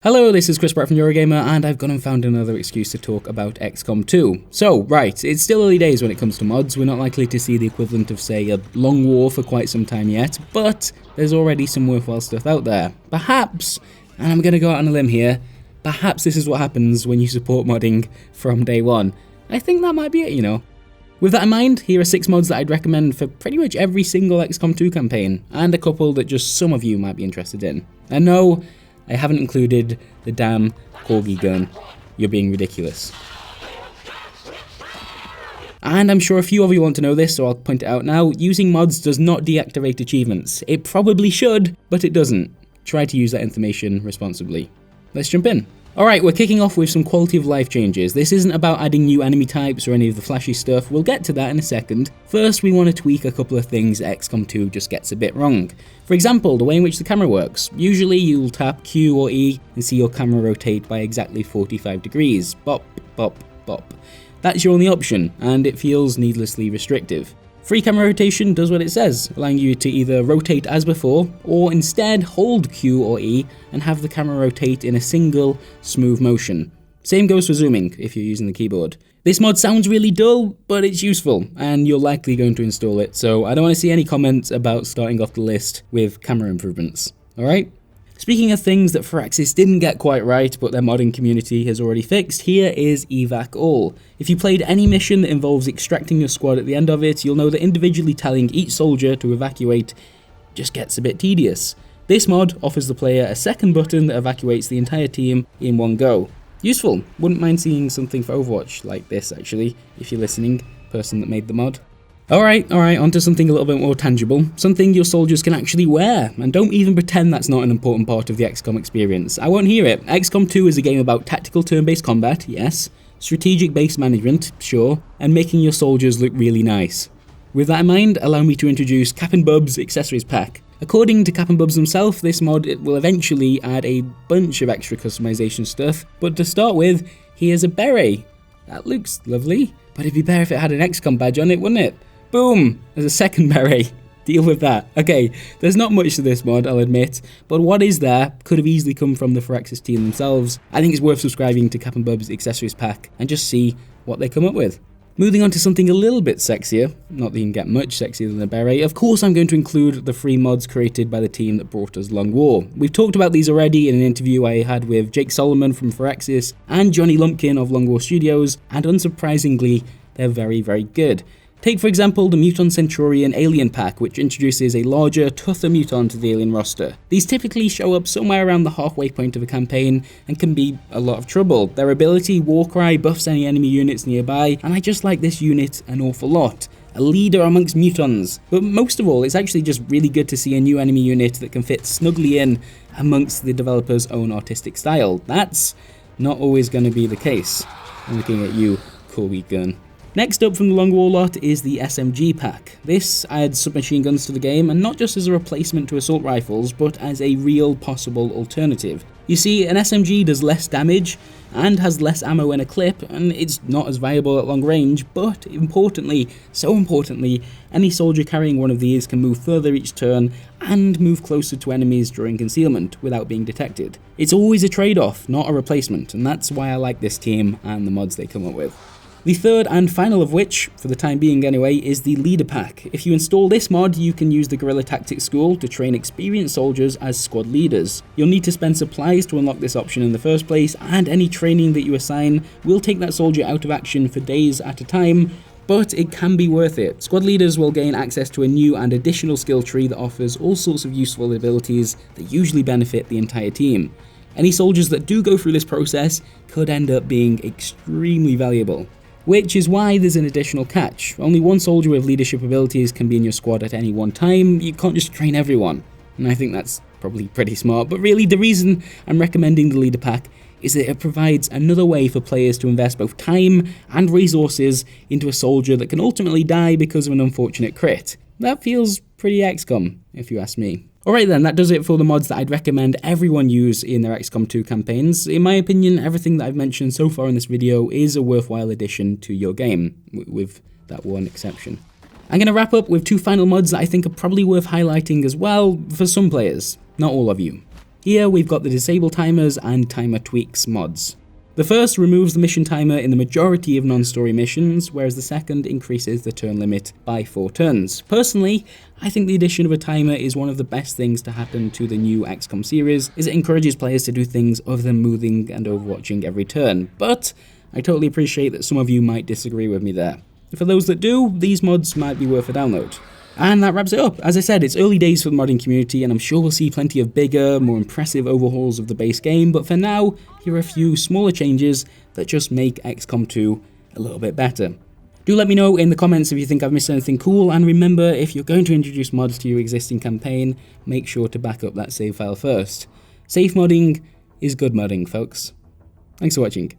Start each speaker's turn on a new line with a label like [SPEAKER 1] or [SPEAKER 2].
[SPEAKER 1] Hello, this is Chris Pratt from Eurogamer, and I've gone and found another excuse to talk about XCOM 2. So, right, it's still early days when it comes to mods. We're not likely to see the equivalent of, say, a Long War for quite some time yet, but there's already some worthwhile stuff out there. Perhaps, and I'm going to go out on a limb here, perhaps this is what happens when you support modding from day one. I think that might be it, you know. With that in mind, here are 6 mods that I'd recommend for pretty much every single XCOM 2 campaign, and a couple that just some of you might be interested in. And no, I haven't included the damn corgi gun. You're being ridiculous. And I'm sure a few of you want to know this, so I'll point it out now. Using mods does not deactivate achievements. It probably should, but it doesn't. Try to use that information responsibly. Let's jump in. Alright, we're kicking off with some quality of life changes. This isn't about adding new enemy types or any of the flashy stuff. We'll get to that in a second. First, we want to tweak a couple of things that XCOM 2 just gets a bit wrong. For example, the way in which the camera works. Usually you'll tap Q or E and see your camera rotate by exactly 45 degrees. Bop, bop, bop. That's your only option, and it feels needlessly restrictive. Free camera rotation does what it says, allowing you to either rotate as before, or instead hold Q or E and have the camera rotate in a single, smooth motion. Same goes for zooming, if you're using the keyboard. This mod sounds really dull, but it's useful, and you're likely going to install it, so I don't want to see any comments about starting off the list with camera improvements, alright? Speaking of things that Firaxis didn't get quite right, but their modding community has already fixed, here is Evac All. If you played any mission that involves extracting your squad at the end of it, you'll know that individually telling each soldier to evacuate just gets a bit tedious. This mod offers the player a second button that evacuates the entire team in one go. Useful. Wouldn't mind seeing something for Overwatch like this, actually, if you're listening, person that made the mod. Alright, onto something a little bit more tangible, something your soldiers can actually wear, and don't even pretend that's not an important part of the XCOM experience. I won't hear it. XCOM 2 is a game about tactical turn-based combat, yes, strategic base management, sure, and making your soldiers look really nice. With that in mind, allow me to introduce Capnbubs Accessories Pack. According to Capnbubs himself, this mod will eventually add a bunch of extra customization stuff, but to start with, here's a beret. That looks lovely, but it'd be better if it had an XCOM badge on it, wouldn't it? Boom! There's a second beret. Deal with that. Okay, there's not much to this mod, I'll admit, but what is there could have easily come from the Firaxis team themselves. I think it's worth subscribing to Capnbubs Accessories Pack and just see what they come up with. Moving on to something a little bit sexier, not that you can get much sexier than a beret, of course I'm going to include the free mods created by the team that brought us Long War. We've talked about these already in an interview I had with Jake Solomon from Firaxis and Johnny Lumpkin of Longwall Studios, and unsurprisingly, they're very, very good. Take, for example, the Muton Centurion Alien Pack, which introduces a larger, tougher Muton to the alien roster. These typically show up somewhere around the halfway point of a campaign and can be a lot of trouble. Their ability, Warcry, buffs any enemy units nearby, and I just like this unit an awful lot. A leader amongst Mutons. But most of all, it's actually just really good to see a new enemy unit that can fit snugly in amongst the developer's own artistic style. That's not always going to be the case. I'm looking at you, Corby Gun. Next up from the Longwall lot is the SMG Pack. This adds submachine guns to the game, and not just as a replacement to assault rifles, but as a real possible alternative. You see, an SMG does less damage and has less ammo in a clip, and it's not as viable at long range, but importantly, so importantly, any soldier carrying one of these can move further each turn and move closer to enemies during concealment without being detected. It's always a trade-off, not a replacement, and that's why I like this team and the mods they come up with. The third and final of which, for the time being anyway, is the Leader Pack. If you install this mod, you can use the Guerrilla Tactics School to train experienced soldiers as squad leaders. You'll need to spend supplies to unlock this option in the first place, and any training that you assign will take that soldier out of action for days at a time, but it can be worth it. Squad leaders will gain access to a new and additional skill tree that offers all sorts of useful abilities that usually benefit the entire team. Any soldiers that do go through this process could end up being extremely valuable. Which is why there's an additional catch. Only one soldier with leadership abilities can be in your squad at any one time. You can't just train everyone. And I think that's probably pretty smart. But really, the reason I'm recommending the Leader Pack is that it provides another way for players to invest both time and resources into a soldier that can ultimately die because of an unfortunate crit. That feels pretty XCOM, if you ask me. Alright then, that does it for the mods that I'd recommend everyone use in their XCOM 2 campaigns. In my opinion, everything that I've mentioned so far in this video is a worthwhile addition to your game, with that one exception. I'm going to wrap up with 2 final mods that I think are probably worth highlighting as well for some players, not all of you. Here we've got the disable timers and timer tweaks mods. The first removes the mission timer in the majority of non-story missions, whereas the second increases the turn limit by 4 turns. Personally, I think the addition of a timer is one of the best things to happen to the new XCOM series, as it encourages players to do things other than moving and overwatching every turn, but I totally appreciate that some of you might disagree with me there. For those that do, these mods might be worth a download. And that wraps it up. As I said, it's early days for the modding community, and I'm sure we'll see plenty of bigger, more impressive overhauls of the base game, but for now, here are a few smaller changes that just make XCOM 2 a little bit better. Do let me know in the comments if you think I've missed anything cool, and remember, if you're going to introduce mods to your existing campaign, make sure to back up that save file first. Safe modding is good modding, folks. Thanks for watching.